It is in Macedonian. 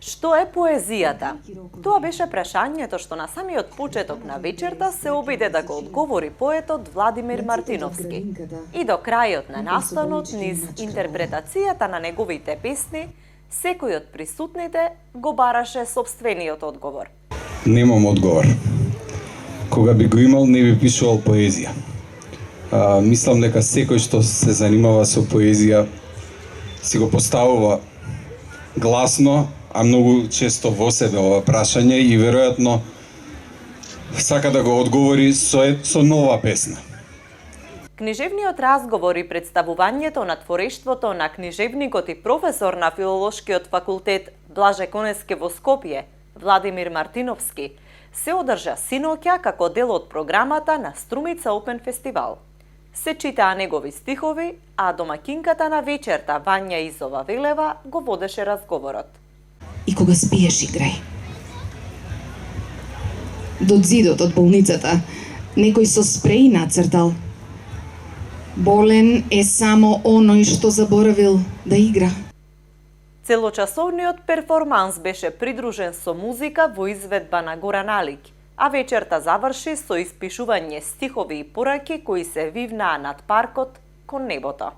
Што е поезијата? Тоа беше прашањето што на самиот почеток на вечерта се обиде да го одговори поетот Владимир Мартиновски. И до крајот на настанот, низ интерпретацијата на неговите песни, секој од присутните го бараше собствениот одговор. Немам одговор. Кога би го имал, не би пишувал поезија. Мислам дека секој што се занимава со поезија си го поставува гласно, а многу често во себе ова прашање и веројатно сака да го одговори со нова песна. Книжевниот разговор и представувањето на творештвото на книжевникот и професор на Филолошкиот факултет Блаже Коневски во Скопје, Владимир Мартиновски, се одржа синоќа како дел од програмата на Струмица Опен фестивал. Се читаа негови стихови, а домакинката на вечерта Вања Изова Велева го водеше разговорот. И кога спиеш, играј. До зидот од болницата некој со спреј нацртал: болен е само оној што заборавил да игра. Целочасовниот перформанс беше придружен со музика во изведба на Горан Алик, а вечерта заврши со испишување стихови и пораки кои се вивнаа над паркот кон небото.